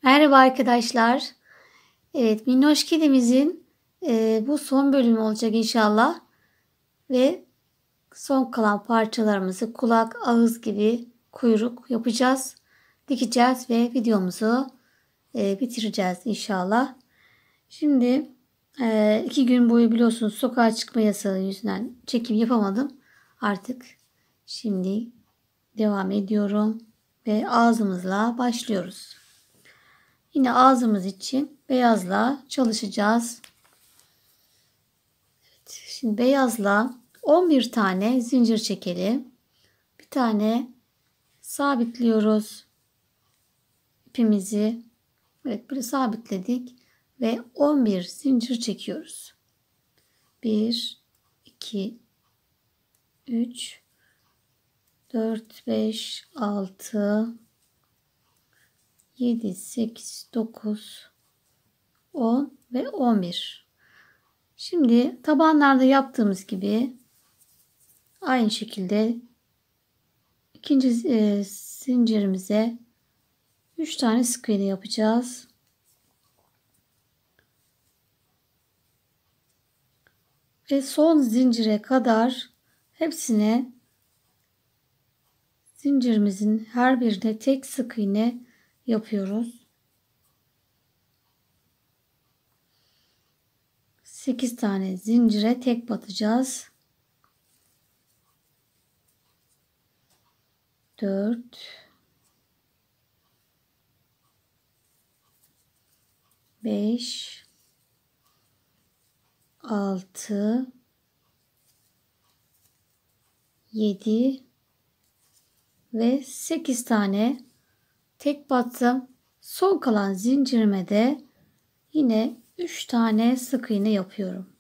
Merhaba arkadaşlar. Evet, Minnoş Kedimizin bu son bölümü olacak inşallah. Ve son kalan parçalarımızı kulak, ağız gibi kuyruk yapacağız. Dikeceğiz ve videomuzu bitireceğiz inşallah. Şimdi 2 gün boyu biliyorsunuz sokağa çıkma yasağı yüzünden çekim yapamadım. Artık şimdi devam ediyorum ve ağzımızla başlıyoruz. Yine ağzımız için beyazla çalışacağız. Evet, şimdi beyazla 11 tane zincir çekelim. Bir tane sabitliyoruz ipimizi. Evet, böyle sabitledik ve 11 zincir çekiyoruz. 1 2 3 4 5 6 7 8 9 10 ve 11. Şimdi tabanlarda yaptığımız gibi aynı şekilde ikinci zincirimize 3 tane sık iğne yapacağız. Ve son zincire kadar hepsine zincirimizin her birine tek sık iğne yapıyoruz. 8 tane zincire tek batacağız. 4 5 6 7 ve 8 tane tek battım. Son kalan zincirime de yine 3 tane sık iğne yapıyorum.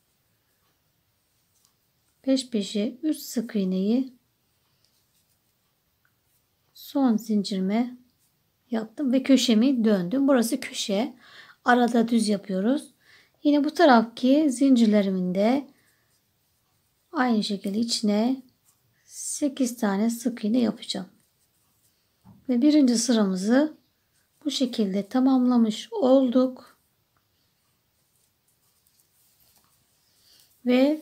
Peş peşe 3 sık iğneyi son zincirime yaptım ve köşemi döndüm. Burası köşe. Arada düz yapıyoruz. Yine bu tarafki zincirlerimin de aynı şekilde içine 8 tane sık iğne yapacağım. Ve birinci sıramızı bu şekilde tamamlamış olduk. Ve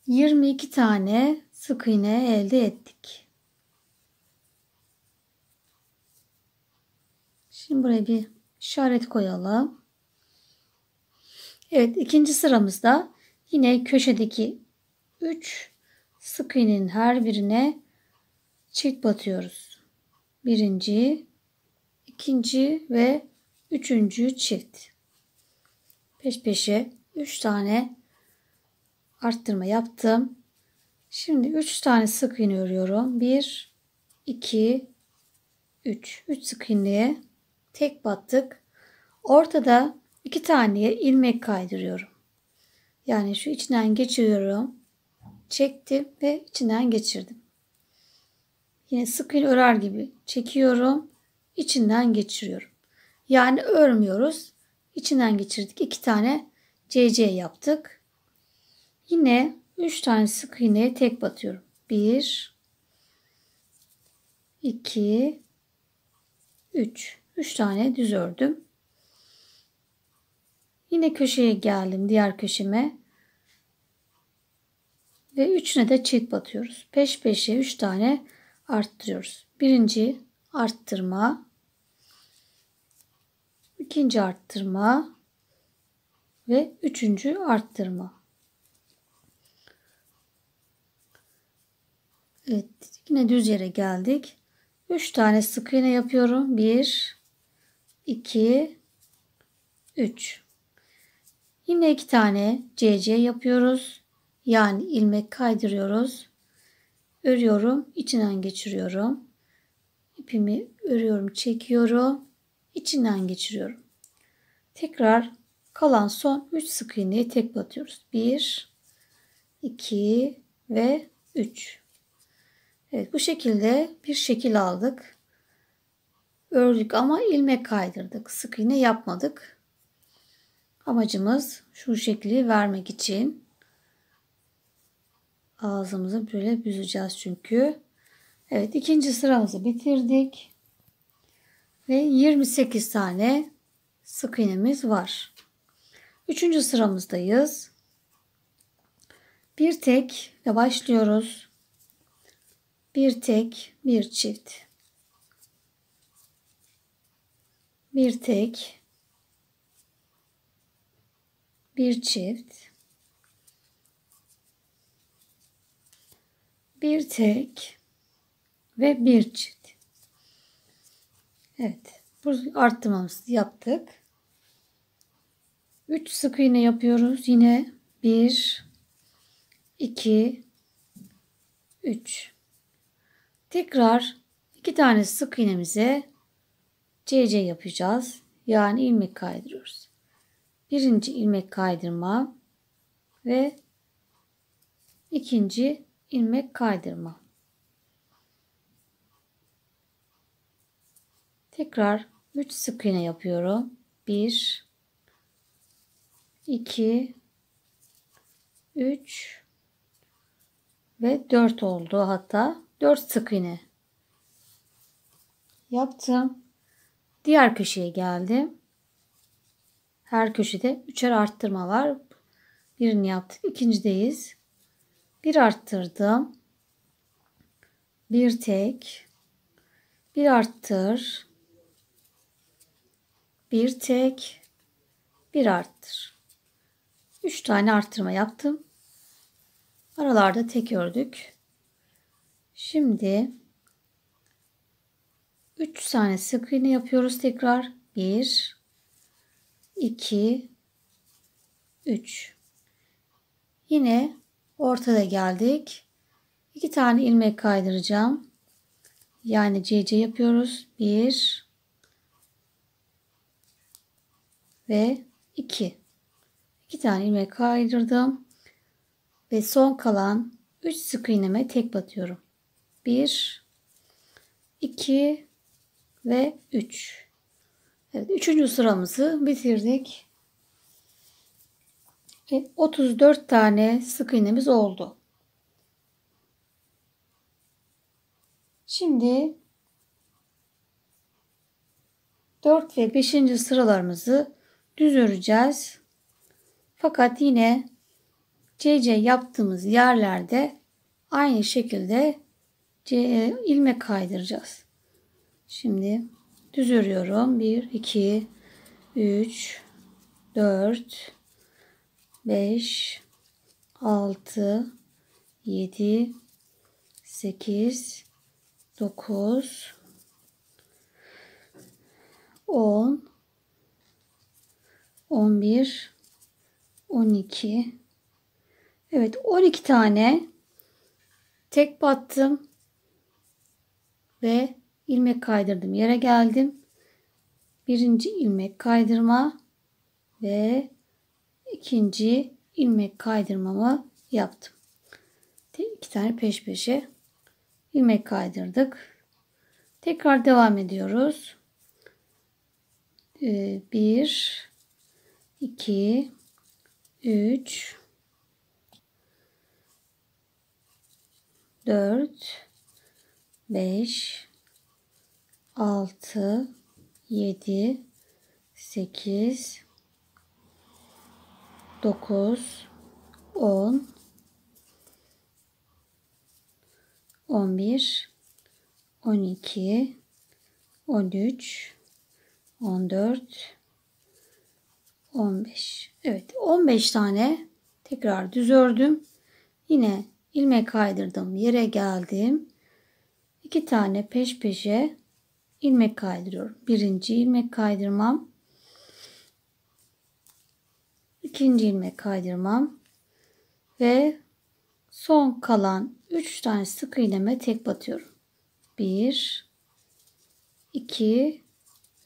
22 tane sık iğne elde ettik. Şimdi buraya bir işaret koyalım. Evet, ikinci sıramızda yine köşedeki 3 sık iğnenin her birine çift batıyoruz. Birinci, ikinci ve üçüncü çift. Peş peşe 3 tane arttırma yaptım. Şimdi 3 tane sık iğne örüyorum. 1 2 3. 3 sık iğneye tek battık. Ortada 2 taneye ilmek kaydırıyorum. Yani şu içinden geçiriyorum. Çektim ve içinden geçirdim. Yine sık iğne örer gibi çekiyorum. İçinden geçiriyorum. Yani örmüyoruz. İçinden geçirdik. 2 tane CC yaptık. Yine 3 tane sık iğneye tek batıyorum. 1 2 3. 3 tane düz ördüm. Yine köşeye geldim, diğer köşeme. Ve üçüne de çift batıyoruz. Peş peşe 3 tane arttırıyoruz. Birinci arttırma, ikinci arttırma ve üçüncü arttırma. Evet, yine düz yere geldik. 3 tane sık iğne yapıyorum. 1 2 3. Yine 2 tane CC yapıyoruz. Yani ilmek kaydırıyoruz. Örüyorum, içinden geçiriyorum. İpimi örüyorum, çekiyorum, içinden geçiriyorum. Tekrar kalan son 3 sık iğneyi tek batıyoruz. 1 2 ve 3. Evet, bu şekilde bir şekil aldık. Ördük ama ilmek kaydırdık. Sık iğne yapmadık. Amacımız şu şekli vermek için. Ağzımızı böyle büzeceğiz çünkü. Evet, ikinci sıramızı bitirdik. Ve 28 tane sık iğnemiz var. 3. sıramızdayız. Bir tek ve başlıyoruz. Bir tek, bir çift. Bir tek, bir çift. Bir tek ve bir çift. Evet. Bu arttırmamızı yaptık. 3 sık iğne yapıyoruz. Yine 1, 2, 3. Tekrar 2 tane sık iğnemize CC yapacağız. Yani ilmek kaydırıyoruz. Birinci ilmek kaydırma ve ikinci ilmek kaydırma. Tekrar 3 sık iğne yapıyorum. 1, 2, 3 ve 4 oldu, hatta 4 sık iğne yaptım. Diğer köşeye geldim. Her köşede 3'er arttırma var. Birini yaptık. İkincideyiz. Bir arttırdım. Bir tek. Bir arttır. Bir tek. Bir arttır. 3 tane arttırma yaptım. Aralarda tek ördük. Şimdi 3 tane sık iğne yapıyoruz tekrar. 1, 2, 3. Yine ortada geldik. 2 tane ilmek kaydıracağım. Yani CC yapıyoruz. 1 ve 2. 2 tane ilmek kaydırdım. Ve son kalan 3 sık iğneme tek batıyorum. 1, 2 ve 3. Evet, 3. sıramızı bitirdik. Ve 34 tane sık iğnemiz oldu. Şimdi 4 ve 5. sıralarımızı düz öreceğiz. Fakat yine CC yaptığımız yerlerde aynı şekilde ilmek kaydıracağız. Şimdi düz örüyorum. 1, 2, 3, 4, 5, 6, 7, 8, 9, 10, 11, 12. Evet, 12 tane tek battım ve ilmek kaydırdım. Yere geldim. Birinci ilmek kaydırma ve ikinci ilmek kaydırmamı yaptım. 2 tane peş peşe ilmek kaydırdık. Tekrar devam ediyoruz. 1, 2, 3, 4, 5, 6, 7, 8, 9, 10, 11, 12, 13, 14, 15. Evet, 15 tane tekrar düz ördüm. Yine ilmek kaydırdım. Yere geldim. 2 tane peş peşe ilmek kaydırıyorum. Birinci ilmek kaydırmam. İkinci ilmek kaydırmam. Ve son kalan 3 tane sık iğneme tek batıyorum. 1, 2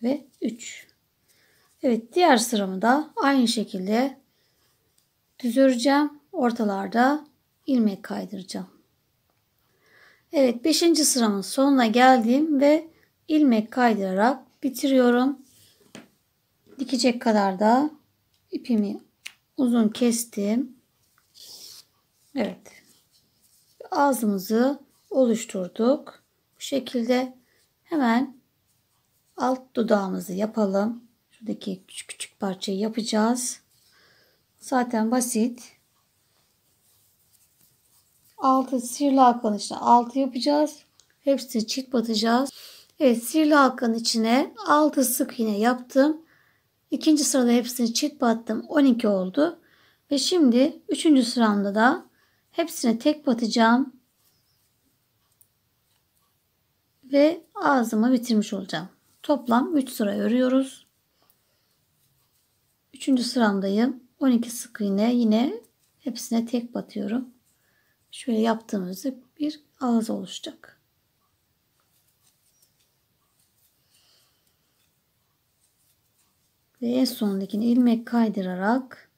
ve 3. Evet, diğer sıramı da aynı şekilde düz öreceğim. Ortalarda ilmek kaydıracağım. Evet, 5. sıramın sonuna geldim ve ilmek kaydırarak bitiriyorum. Dikecek kadar da ipimi uzun kestim. Evet. Ağzımızı oluşturduk. Bu şekilde hemen alt dudağımızı yapalım. Şuradaki küçük küçük parçayı yapacağız. Zaten basit. Altı sihirli halkanın içine 6 yapacağız. Hepsini çift batacağız. Evet, sihirli halkanın içine 6 sık iğne yaptım. İkinci sırada hepsini çift battım. 12 oldu. Ve şimdi 3. sıramda da hepsine tek batacağım. Ve ağzımı bitirmiş olacağım. Toplam 3 sıra örüyoruz. 3. sıramdayım. 12 sık iğne, yine hepsine tek batıyorum. Şöyle yaptığımızda bir ağız oluşacak. Ve en sondakini ilmek kaydırarak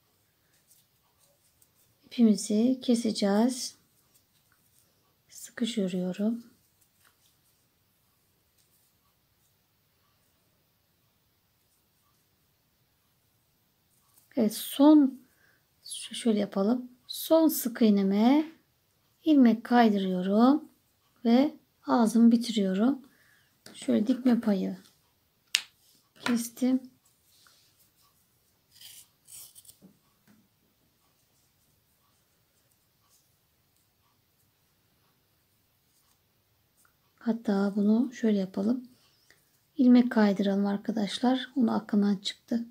ipimizi keseceğiz. Sıkış örüyorum. Evet, şöyle yapalım. Son sık iğneme ilmek kaydırıyorum ve ağzımı bitiriyorum. Şöyle dikme payı kestim. Hatta bunu şöyle yapalım. İlmek kaydıralım arkadaşlar. Onu aklımdan çıktı.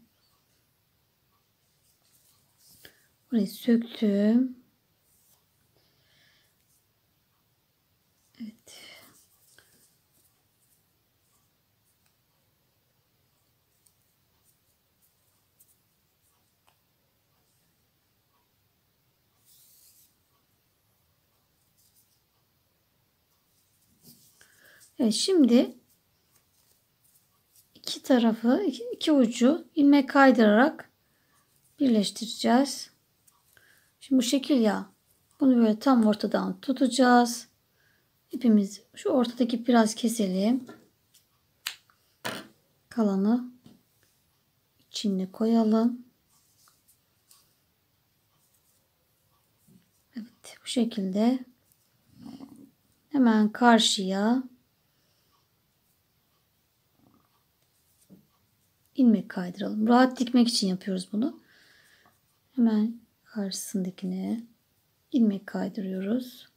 Burayı söktüm. Evet. Evet, şimdi iki tarafı, iki ucu ilmek kaydırarak birleştireceğiz. Şimdi bu şekil ya. Bunu böyle tam ortadan tutacağız. İpimizi şu ortadaki biraz keselim. Kalanı içine koyalım. Evet, bu şekilde hemen karşıya ilmek kaydıralım. Rahat dikmek için yapıyoruz bunu. Hemen karşısındakine ilmek kaydırıyoruz.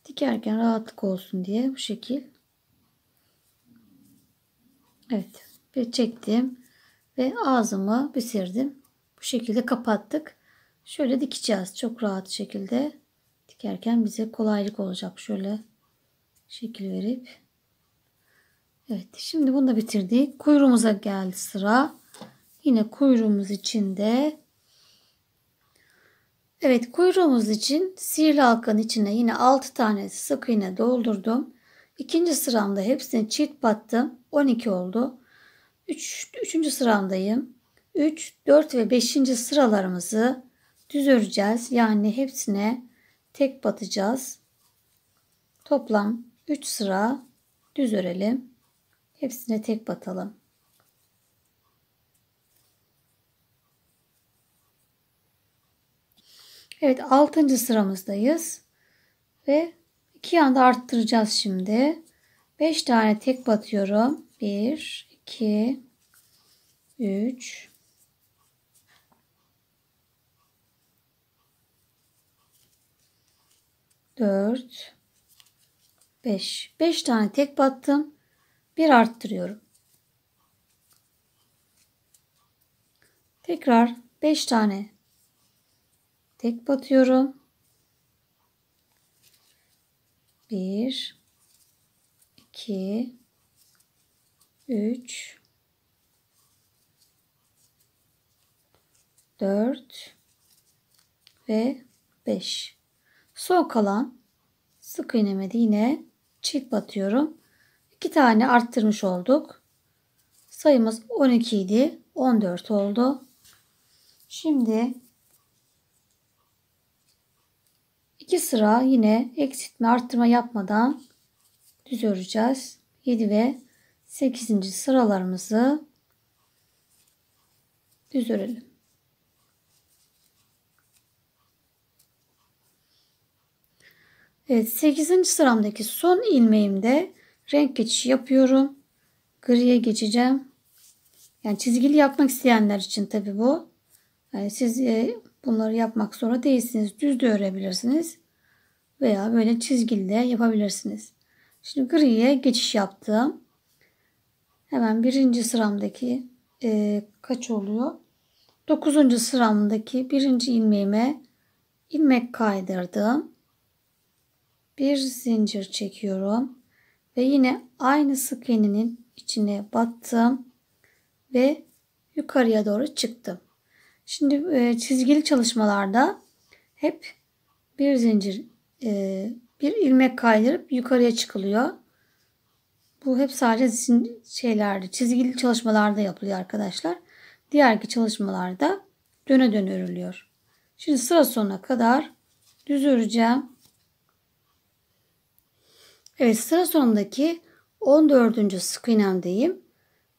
Dikerken rahatlık olsun diye bu şekil. Evet, ve çektim ve ağzımı bitirdim. Bu şekilde kapattık. Şöyle dikeceğiz çok rahat şekilde. Dikerken bize kolaylık olacak. Şöyle şekil verip. Evet, şimdi bunu da bitirdik. Kuyruğumuza geldi sıra. Yine kuyruğumuz için de evet, kuyruğumuz için sihirli halkanın içine yine 6 tane sık iğne doldurdum. İkinci sıramda hepsini çift battım. 12 oldu. Üçüncü sıramdayım. 3, 4 ve 5. sıralarımızı düz öreceğiz. Yani hepsine tek batacağız. Toplam 3 sıra düz örelim. Hepsine tek batalım. Evet, 6. sıramızdayız. Ve 2 yanda arttıracağız şimdi. 5 tane tek batıyorum. 1, 2, 3, 4, 5. 5 tane tek battım. Bir arttırıyorum. Tekrar 5 tane tek batıyorum. 1, 2, 3, 4 ve 5. Son kalan sık iğneme de yine çift batıyorum. 2 tane arttırmış olduk. Sayımız 12 idi. 14 oldu. Şimdi 2 sıra yine eksiltme arttırma yapmadan düz öreceğiz. 7 ve 8. sıralarımızı düz örelim. Evet, 8. sıramdaki son ilmeğimde renk geçişi yapıyorum. Griye geçeceğim. Yani çizgili yapmak isteyenler için tabi bu. Yani siz bunları yapmak zorunda değilsiniz. Düz de örebilirsiniz. Veya böyle çizgili de yapabilirsiniz. Şimdi griye geçiş yaptım. Hemen 1. sıramdaki kaç oluyor? 9. sıramdaki 1. ilmeğime ilmek kaydırdım. Bir zincir çekiyorum. Ve yine aynı sık iğnenin içine battım. Ve yukarıya doğru çıktım. Şimdi çizgili çalışmalarda hep bir zincir, bir ilmek kaydırıp yukarıya çıkılıyor. Bu hep sadece şeylerde, çizgili çalışmalarda yapılıyor arkadaşlar. Diğerki çalışmalarda döne döne örülüyor. Şimdi sıra sonuna kadar düz öreceğim. Evet, sıra sonundaki 14. sık iğnemdeyim.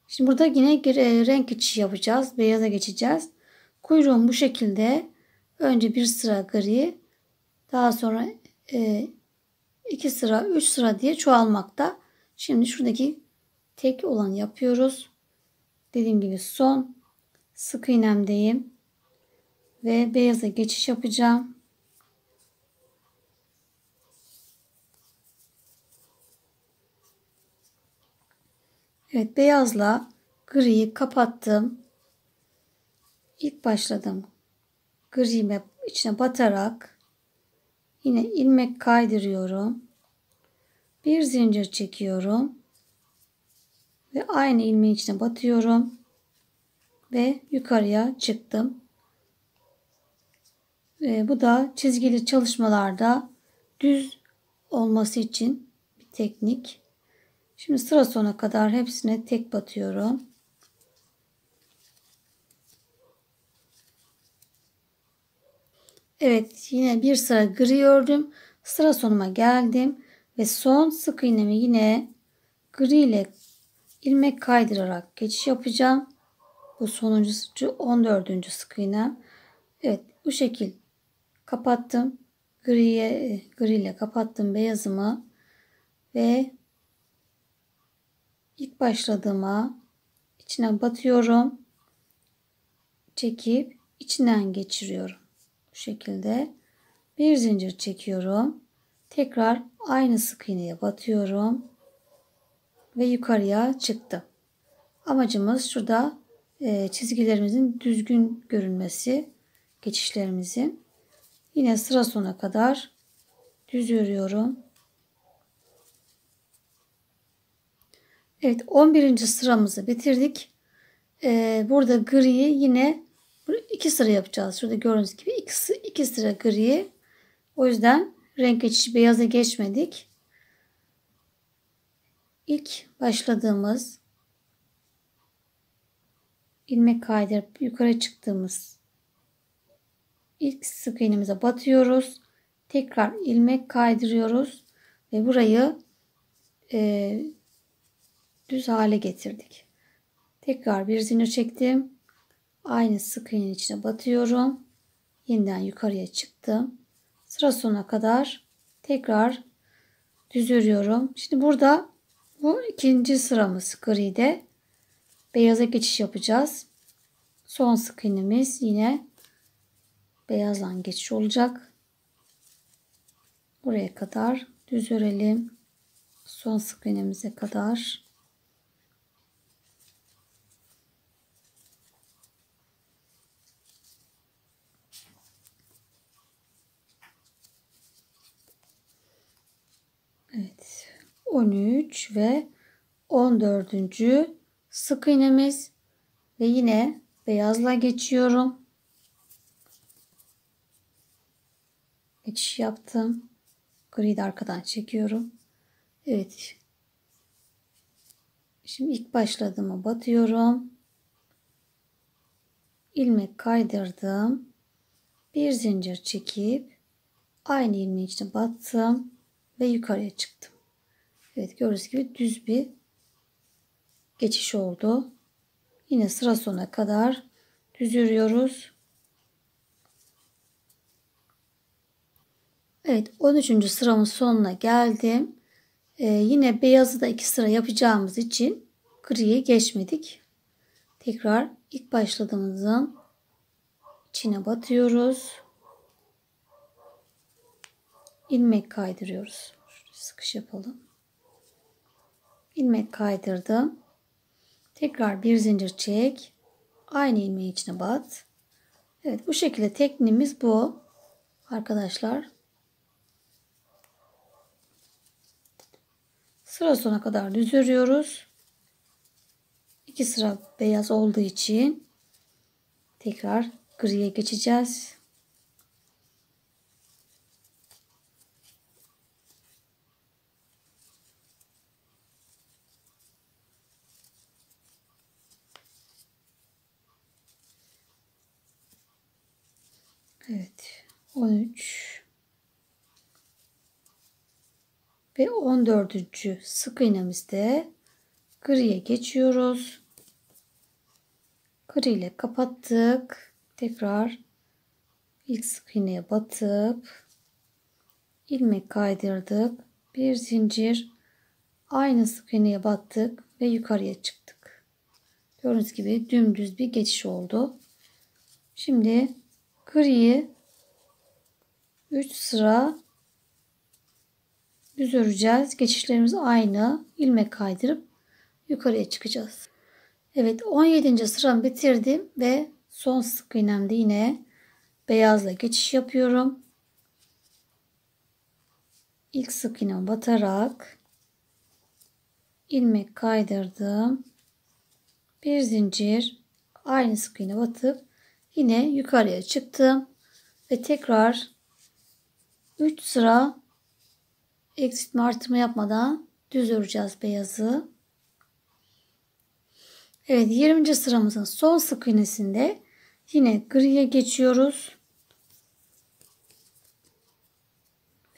Şimdi burada yine renk geçişi yapacağız. Beyaza geçeceğiz. Kuyruğum bu şekilde. Önce bir sıra gri, daha sonra 2 sıra, 3 sıra diye çoğalmakta. Şimdi şuradaki tek olanı yapıyoruz. Dediğim gibi son sık iğnemdeyim ve beyaza geçiş yapacağım. Evet, beyazla griyi kapattım. İlk başladım. Gri'me içine batarak yine ilmek kaydırıyorum. Bir zincir çekiyorum. Ve aynı ilmeğin içine batıyorum. Ve yukarıya çıktım. Bu da çizgili çalışmalarda düz olması için bir teknik. Şimdi sıra sonuna kadar hepsine tek batıyorum. Evet, yine bir sıra gri ördüm. Sıra sonuma geldim ve son sık iğnemi yine gri ile ilmek kaydırarak geçiş yapacağım. Bu sonuncusu 14. sık iğnem. Evet, bu şekil kapattım. Gri ile kapattım beyazımı ve ilk başladığıma içine batıyorum. Çekip içinden geçiriyorum. Bu şekilde bir zincir çekiyorum. Tekrar aynı sık iğneye batıyorum ve yukarıya çıktım. Amacımız şurada çizgilerimizin düzgün görünmesi, geçişlerimizin. Yine sıra sonuna kadar düz örüyorum. Evet, 11. sıramızı bitirdik. Burada griyi yine 2 sıra yapacağız. Şurada gördüğünüz gibi 2 sıra gri. O yüzden renk geçişi beyaza geçmedik. İlk başladığımız ilmek kaydırıp yukarı çıktığımız ilk sık iğnemize batıyoruz. Tekrar ilmek kaydırıyoruz ve burayı düz hale getirdik. Tekrar bir zincir çektim. Aynı sık iğnenin içine batıyorum. Yeniden yukarıya çıktım. Sıra sonuna kadar tekrar düz örüyorum. Şimdi burada bu 2. sıramız gride. Beyaza geçiş yapacağız. Son sık iğnemiz yine beyazdan geçiş olacak. Buraya kadar düz örelim. Son sık iğnemize kadar. Evet. 13 ve 14. sık iğnemiz ve yine beyazla geçiyorum. Geçiş yaptım. Griyi de arkadan çekiyorum. Evet. Şimdi ilk başladığıma batıyorum. İlmek kaydırdım. Bir zincir çekip aynı ilmeğin içine battım ve yukarıya çıktım. Evet, gördüğünüz gibi düz bir geçiş oldu. Yine sıra sonuna kadar düz örüyoruz. Evet, 13. sıramın sonuna geldim. Yine beyazı da 2 sıra yapacağımız için griye geçmedik. Tekrar ilk başladığımızın içine batıyoruz. İlmek kaydırıyoruz. Şurayı sıkış yapalım. İlmek kaydırdım. Tekrar bir zincir çek. Aynı ilmeğin içine bat. Evet, bu şekilde tekniğimiz bu arkadaşlar. Sıra sona kadar düz örüyoruz. 2 sıra beyaz olduğu için tekrar griye geçeceğiz. Evet, 13 ve 14. sık iğnemizde griye geçiyoruz. Gri ile kapattık. Tekrar ilk sık iğneye batıp ilmek kaydırdık. Bir zincir, aynı sık iğneye battık ve yukarıya çıktık. Gördüğünüz gibi dümdüz bir geçiş oldu. Şimdi griyi 3 sıra düz öreceğiz. Geçişlerimiz aynı. İlmek kaydırıp yukarıya çıkacağız. Evet, 17. sıramı bitirdim ve son sık iğnemde yine beyazla geçiş yapıyorum. İlk sık iğneme batarak ilmek kaydırdım. Bir zincir, aynı sık iğne batıp yine yukarıya çıktım ve tekrar 3 sıra eksiltme artırma yapmadan düz öreceğiz beyazı. Evet, 20. sıramızın son sık iğnesinde yine griye geçiyoruz.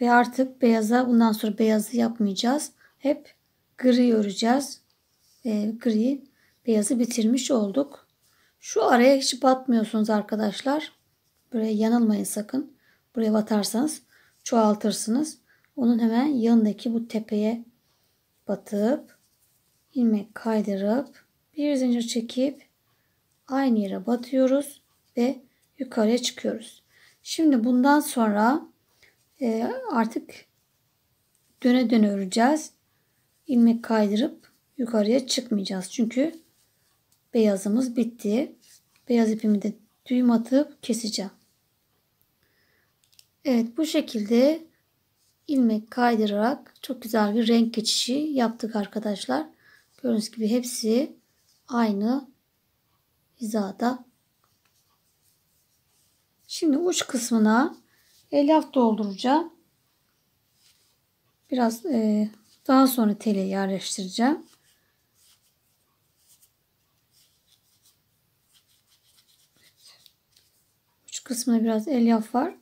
Ve artık beyaza, bundan sonra beyazı yapmayacağız. Hep gri öreceğiz. Gri beyazı bitirmiş olduk. Şu araya hiç batmıyorsunuz arkadaşlar. Buraya yanılmayın sakın. Buraya batarsanız çoğaltırsınız. Onun hemen yanındaki bu tepeye batıp ilmek kaydırıp bir zincir çekip aynı yere batıyoruz ve yukarıya çıkıyoruz. Şimdi bundan sonra artık döne döne öreceğiz. İlmek kaydırıp yukarıya çıkmayacağız. Çünkü beyazımız bitti. Beyaz ipimi de düğüm atıp keseceğim. Evet, bu şekilde ilmek kaydırarak çok güzel bir renk geçişi yaptık arkadaşlar. Gördüğünüz gibi hepsi aynı hizada. Şimdi uç kısmına elyaf dolduracağım. Biraz daha sonra tele yerleştireceğim. Uç kısmına biraz elyaf var.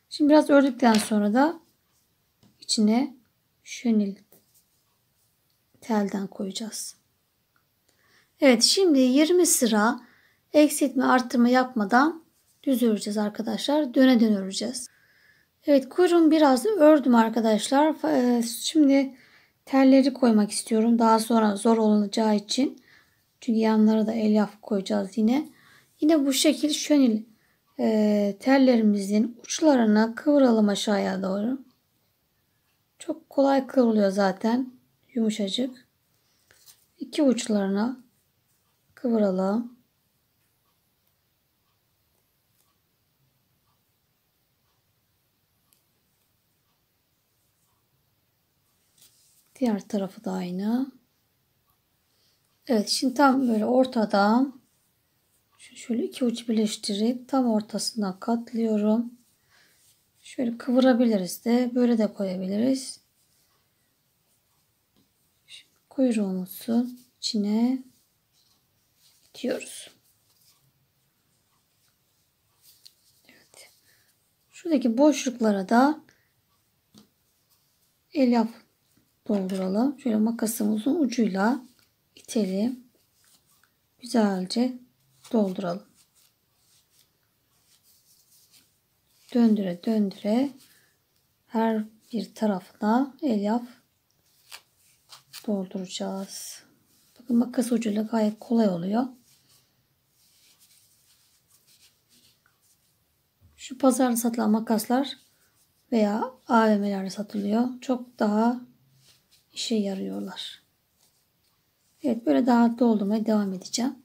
Şimdi biraz ördükten sonra da içine şönil telden koyacağız. Evet, şimdi 20 sıra eksiltme arttırma yapmadan düz öreceğiz arkadaşlar. Döne döne öreceğiz. Evet, kuyruğumu biraz ördüm arkadaşlar. Şimdi telleri koymak istiyorum. Daha sonra zor olacağı için. Çünkü yanlara da elyaf koyacağız yine. Yine bu şekil şönil tellerimizin uçlarına kıvıralım aşağıya doğru. Çok kolay kıvrılıyor zaten. Yumuşacık. İki uçlarına kıvıralım. Diğer tarafı da aynı. Evet, şimdi tam böyle ortadan şöyle iki uç birleştirip tam ortasından katlıyorum. Şöyle kıvırabiliriz de böyle de koyabiliriz. Şimdi kuyruğumuzun içine itiyoruz. Evet. Şuradaki boşluklara da elyaf dolduralım. Şöyle makasımızın ucuyla itelim. Güzelce dolduralım. Döndüre döndüre Her bir tarafına elyaf dolduracağız. Bakın makas ucuyla gayet kolay oluyor. Şu pazarda satılan makaslar veya AVM'lerde satılıyor. Çok daha işe yarıyorlar. Evet, böyle daha doldurmaya devam edeceğim.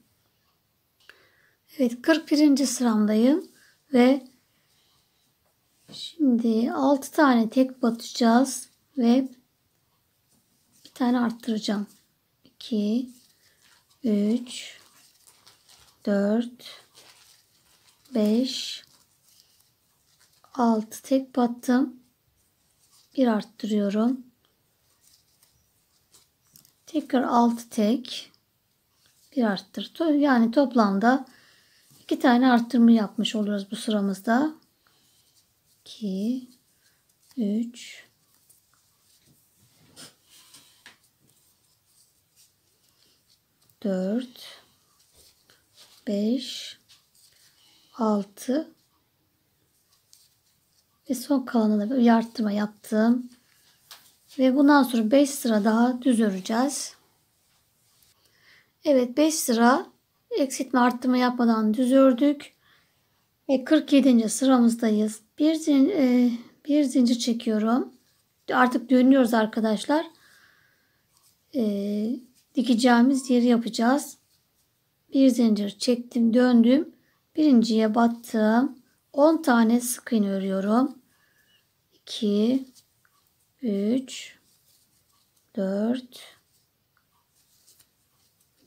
Evet, 41. sıramdayım ve şimdi 6 tane tek batacağız ve bir tane arttıracağım. 2 3 4 5 6 tek battım. Bir arttırıyorum. Tekrar 6 tek. Bir arttır. Yani toplamda 2 tane arttırma yapmış oluruz bu sıramızda. 2 3 4 5 6 ve son kalanına da bir arttırma yaptım. Ve bundan sonra 5 sıra daha düz öreceğiz. Evet, 5 sıra eksiltme arttırma yapmadan düz ördük. Ve 47. sıramızdayız. Bir zincir çekiyorum. Artık dönüyoruz arkadaşlar. Dikeceğimiz yeri yapacağız. Bir zincir çektim, döndüm. Birinciye battım. 10 tane sık iğne örüyorum. 2 3 4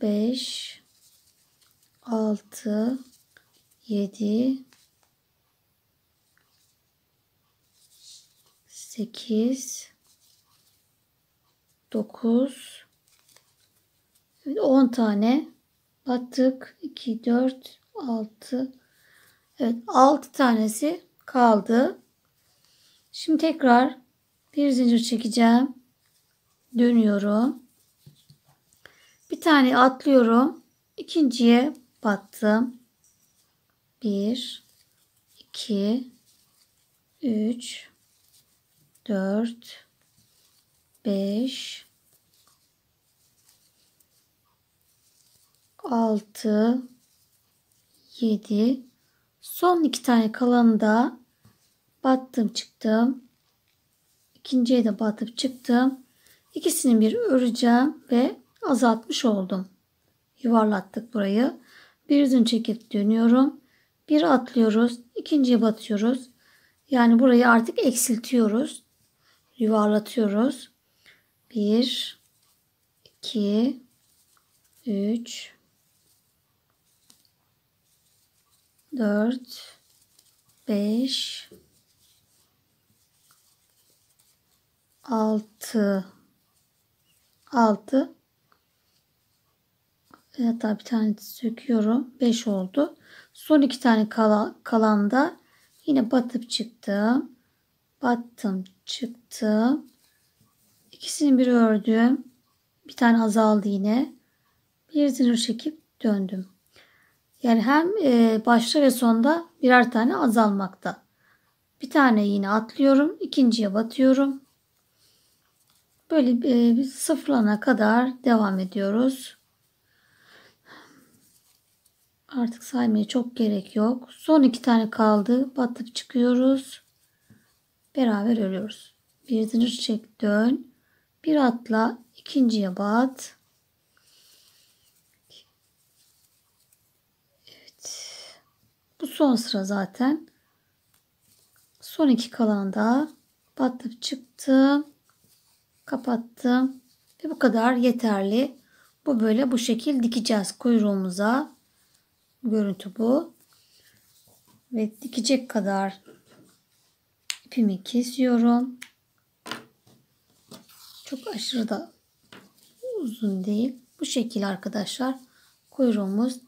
5 6 7 8 9 10 tane battık. 2 4 6 evet, 6 tanesi kaldı. Şimdi tekrar bir zincir çekeceğim. Dönüyorum. Bir tane atlıyorum. İkinciye battım. 1 2 3 4 5 6 7 son 2 tane kalanında battım, çıktım. İkinciye de batıp çıktım. İkisini bir öreceğim ve azaltmış oldum. Yuvarlattık burayı. Bir zincir çekip dönüyorum. Bir atlıyoruz. İkinciye batıyoruz. Yani burayı artık eksiltiyoruz. Yuvarlatıyoruz. 1 2 3 4 5 6 hatta bir tane söküyorum. 5 oldu. Son 2 tane kalanda yine batıp çıktım. Battım, çıktım. İkisini bir ördüm. Bir tane azaldı yine. Bir zincir çekip döndüm. Yani hem başta ve sonda birer tane azalmakta. Bir tane yine atlıyorum. İkinciye batıyorum. Böyle sıfırlanana kadar devam ediyoruz. Artık saymaya çok gerek yok. Son 2 tane kaldı. Batıp çıkıyoruz. Beraber örüyoruz. Bir zincir çek, dön. Bir atla, ikinciye bat. Evet. Bu son sıra zaten. Son 2 kalanda batıp çıktım. Kapattım. Ve bu kadar yeterli. Bu böyle bu şekil dikeceğiz kuyruğumuza. Görüntü bu. Ve dikecek kadar ipimi kesiyorum. Çok aşırı da uzun değil. Bu şekil arkadaşlar. Kuyruğumuz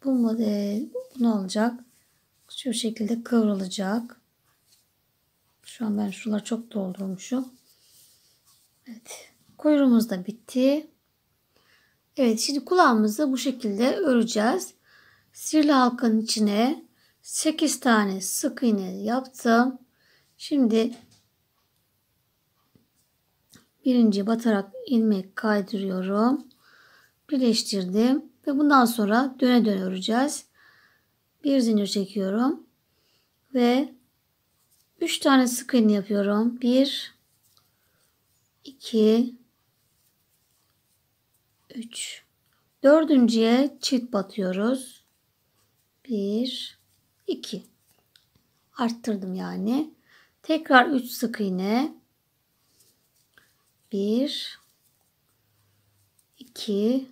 bunu alacak. Şu şekilde kıvrılacak. Şu an ben şuraları çok doldurmuşum. Evet. Kuyruğumuz da bitti. Evet, şimdi kulağımızı bu şekilde öreceğiz. Sihirli halkanın içine 8 tane sık iğne yaptım. Şimdi birinci batarak ilmek kaydırıyorum. Birleştirdim ve bundan sonra döne döne öreceğiz. Bir zincir çekiyorum ve 3 tane sık iğne yapıyorum. 1 2 3 dördüncüye çift batıyoruz. 1 2 arttırdım yani. Tekrar 3 sık iğne. 1 2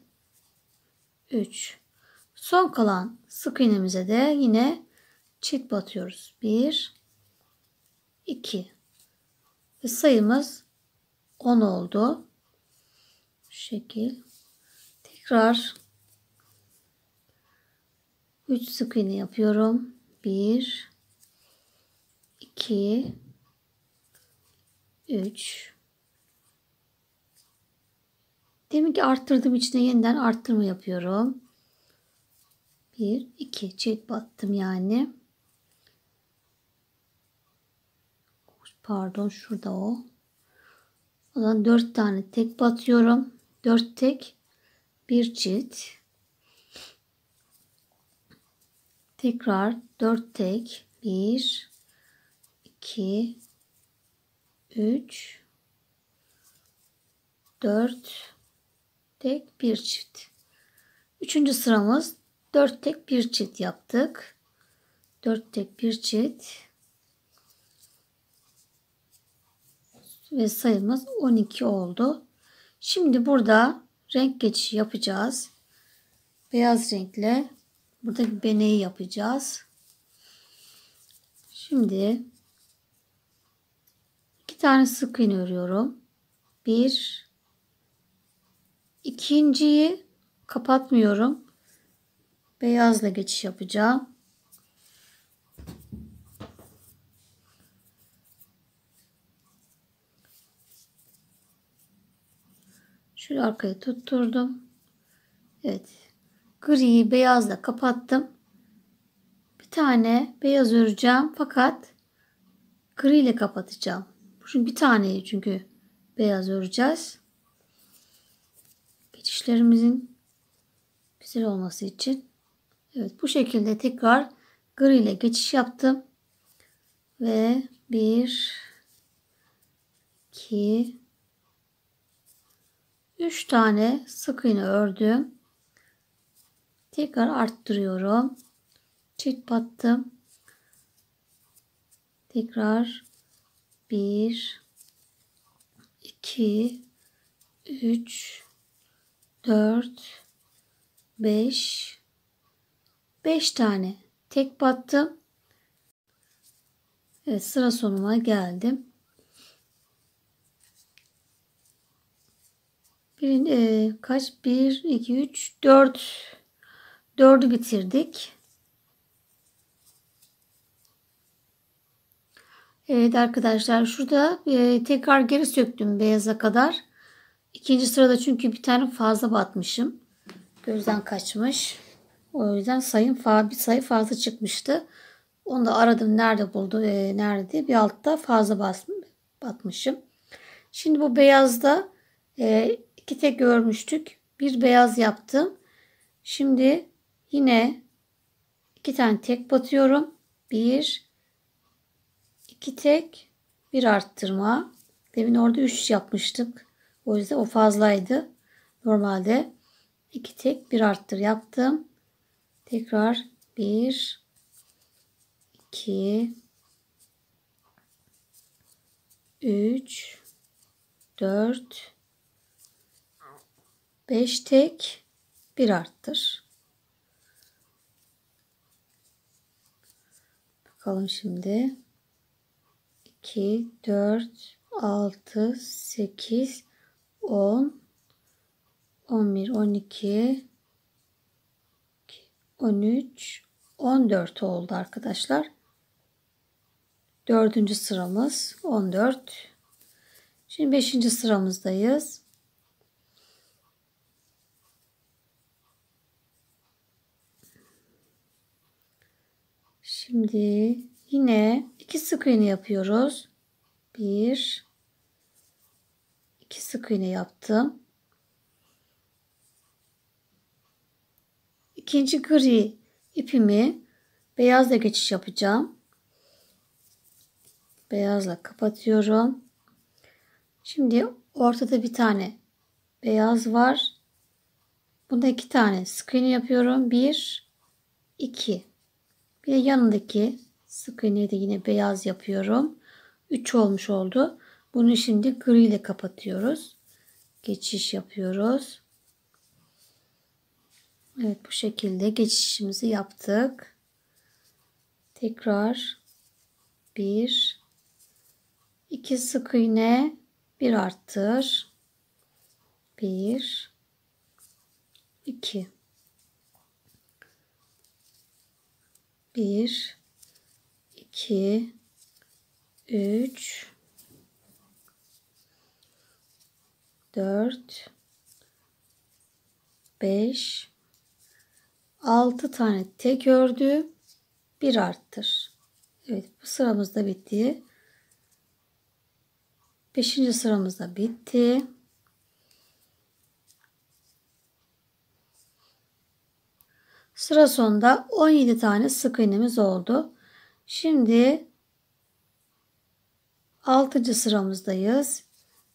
3 son kalan sık iğnemize de yine çift batıyoruz. 1 2 ve sayımız 10 oldu. Şu şekil. Tekrar 3 sık iğne yapıyorum. 1 2 3 demin ki arttırdığım içine yeniden arttırma yapıyorum. 1 2 çift battım yani. Pardon, şurada o. O zaman 4 tane tek batıyorum. 4 tek, bir çift. Tekrar 4 tek, 1 2 3 4 tek, bir çift. Üçüncü sıramız 4 tek, bir çift yaptık. 4 tek, bir çift. Ve sayımız 12 oldu. Şimdi burada renk geçişi yapacağız. Beyaz renkle burada bir beneği yapacağız. Şimdi 2 tane sık iğne örüyorum. Bir, ikinciyi kapatmıyorum. Beyazla geçiş yapacağım. Şöyle arkaya tutturdum. Evet. Griyi beyazla kapattım. Bir tane beyaz öreceğim fakat gri ile kapatacağım. Çünkü bir taneyi beyaz öreceğiz. Geçişlerimizin güzel olması için. Evet, bu şekilde tekrar gri ile geçiş yaptım. Ve 1 2 3 tane sık iğne ördüm. Tekrar arttırıyorum. Çift battım. Tekrar 1 2 3 4 5 tane tek battım. Evet, sıra sonuna geldim. Kaç? 1 2 3 4'ü bitirdik. Evet arkadaşlar, şurada tekrar geri söktüm beyaza kadar. İkinci sırada çünkü bir tane fazla batmışım. Gözden kaçmış. O yüzden bir sayı fazla çıkmıştı. Onu da aradım, nerede buldu, nerede? Bir altta fazla batmışım. Şimdi bu beyazda 2 tek örmüştük. Bir beyaz yaptım. Şimdi yine 2 tane tek batıyorum. 1 2 tek, bir arttırma. Demin orada 3 yapmıştık. O yüzden o fazlaydı. Normalde 2 tek, bir arttır yaptım. Tekrar 1 2 3 4 5 tek, bir arttır. Bakalım şimdi. 2 4 6 8 10 11 12 13 14 oldu arkadaşlar. Dördüncü sıramız 14. Şimdi 5. sıramızdayız. Şimdi yine 2 sık iğne yapıyoruz. 1 2 sık iğne yaptım. İkinci gri ipimi beyazla geçiş yapacağım. Beyazla kapatıyorum. Şimdi ortada bir tane beyaz var. Bunda 2 tane sık iğne yapıyorum. 1 2. Bir de yanındaki sık iğneyi de yine beyaz yapıyorum. 3 olmuş oldu. Bunu şimdi gri ile kapatıyoruz. Geçiş yapıyoruz. Evet, bu şekilde geçişimizi yaptık. Tekrar 1 2 sık iğne, 1 arttır. 1 2 1 2 3 4 5 6 tane tek ördü, 1 arttır. Evet, bu sıramız da bitti. 5. sıramız da bitti. Sıra sonunda 17 tane sık iğnemiz oldu. Şimdi 6. sıramızdayız.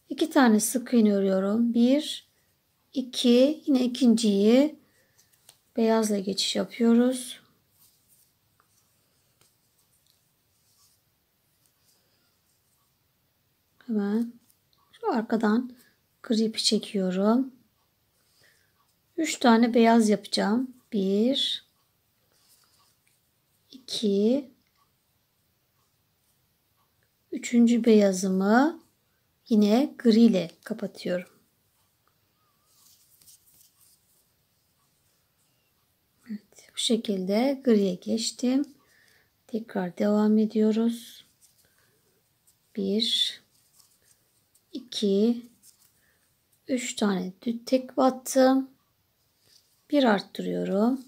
2 tane sık iğne örüyorum. 1 2, yine ikinciyi beyazla geçiş yapıyoruz. Hemen şu arkadan gri ipi çekiyorum. 3 tane beyaz yapacağım. 1 2 üçüncü beyazımı yine gri ile kapatıyorum. Evet, bu şekilde griye geçtim. Tekrar devam ediyoruz. 1 2 3 tane düt tek battım. 1 arttırıyorum.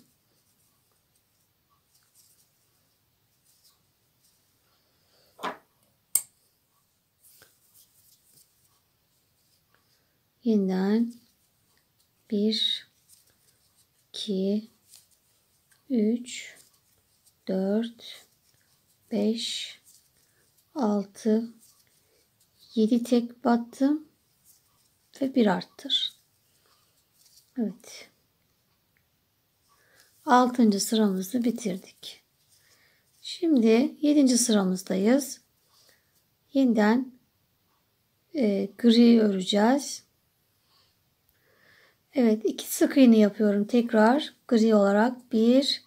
Yeniden 1 2 3 4 5 6 7 tek battım ve 1 arttır. Evet. 6. sıramızı bitirdik. Şimdi 7. sıramızdayız. Yeniden gri öreceğiz. Evet, 2 sık iğne yapıyorum tekrar gri olarak. 1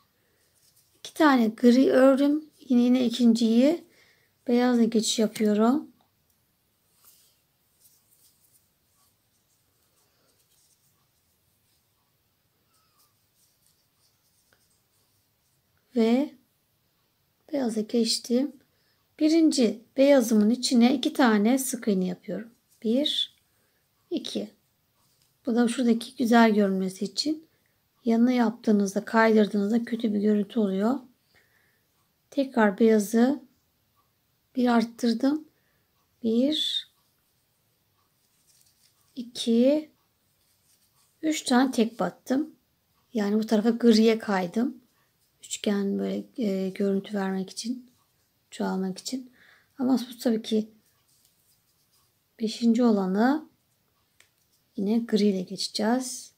2 tane gri ördüm. Yine ikinciyi beyazla geçiş yapıyorum. Ve beyaza geçtim. Birinci beyazımın içine 2 tane sık iğne yapıyorum. 1 2. Bu da şuradaki güzel görünmesi için. Yanına yaptığınızda, kaydırdığınızda kötü bir görüntü oluyor. Tekrar beyazı 1 arttırdım. 1 2 3 tane tek battım. Yani bu tarafa griye kaydım. Üçgen böyle görüntü vermek için, çoğalmak için. Ama bu tabii ki 5. olanı yine gri ile geçeceğiz.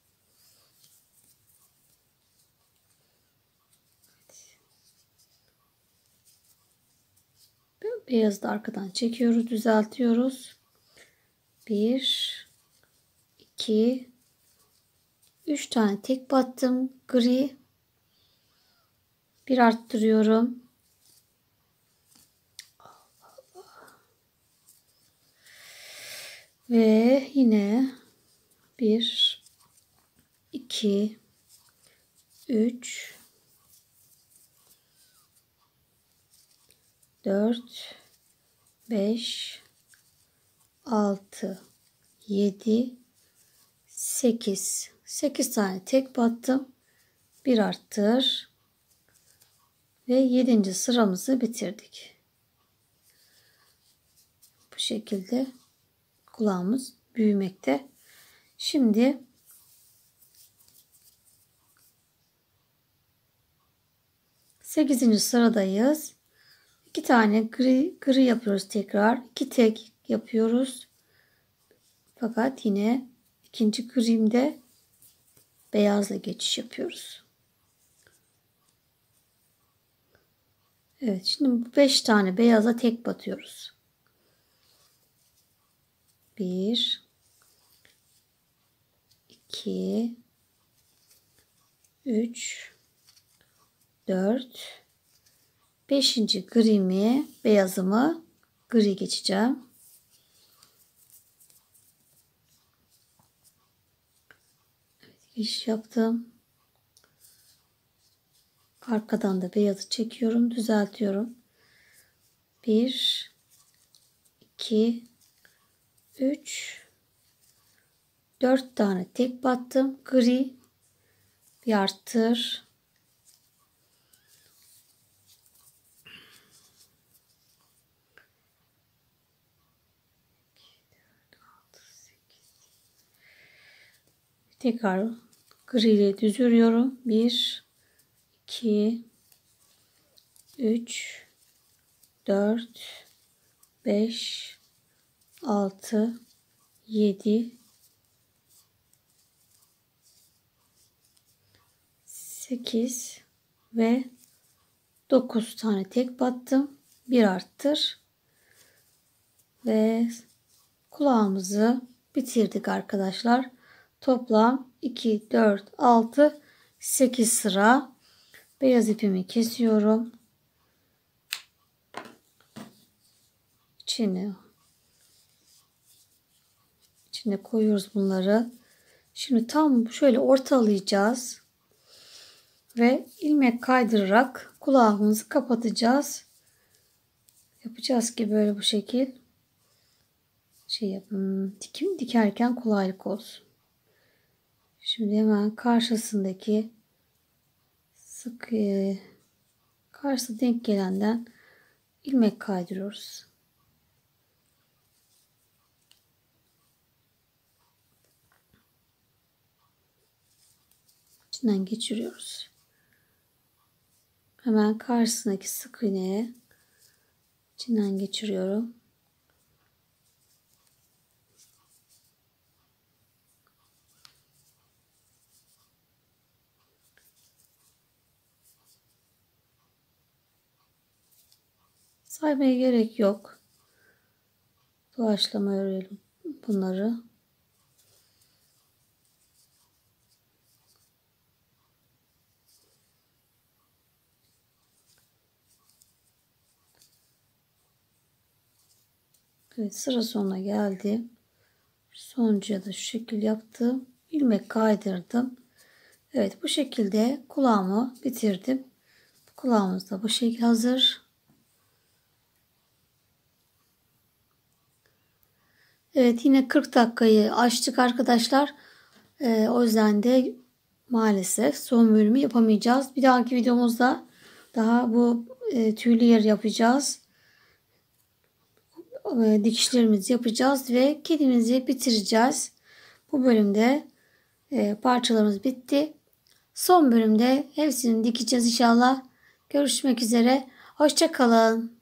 Beyazı da arkadan çekiyoruz, düzeltiyoruz. 1 2 3 tane tek battım gri. 1 arttırıyorum. Ve yine 1 2 3 4 5 6 7 8 tane tek battım. 1 arttır. Ve 7. sıramızı bitirdik. bu şekilde kulağımız büyümekte. Şimdi sekizinci sıradayız. 2 tane gri yapıyoruz tekrar. 2 tek yapıyoruz. Fakat yine ikinci grimde beyazla geçiş yapıyoruz. Evet, şimdi 5 tane beyaza tek batıyoruz. 1 2 3 4 5. grimi, beyazımı gri geçeceğim. Evet, geçiş yaptım. Arkadan da beyazı çekiyorum, düzeltiyorum. 1 2 3 4 tane tek battım. Gri bir arttır. Tekrar gri ile düz örüyorum. 1 2 3 4 5 6 7 8 ve 9 tane tek battım. Bir arttır. Ve kulağımızı bitirdik arkadaşlar. Toplam 2, 4, 6, 8 sıra beyaz ipimi kesiyorum. İçine koyuyoruz bunları. Şimdi tam şöyle ortalayacağız. Ve ilmek kaydırarak kulağımızı kapatacağız. Yapacağız ki böyle bu şekil. Dikerken kolaylık olsun. Şimdi hemen karşısındaki karşı denk gelenden ilmek kaydırıyoruz. İçinden geçiriyoruz. Hemen karşısındaki sık iğneye içinden geçiriyorum. Saymaya gerek yok. Doğaçlama örelim bunları. Evet, sıra sonuna geldim. Sonuncuya da şu şekil yaptım. İlmek kaydırdım. Evet, bu şekilde kulağımı bitirdim. Kulağımız da bu şekil hazır. Evet, yine 40 dakikayı aştık arkadaşlar. O yüzden de maalesef son bölümü yapamayacağız. Bir dahaki videomuzda daha bu tüylü yer yapacağız. Dikişlerimizi yapacağız ve kedimizi bitireceğiz. Bu bölümde parçalarımız bitti. Son bölümde hepsini dikeceğiz inşallah. Görüşmek üzere. Hoşça kalın.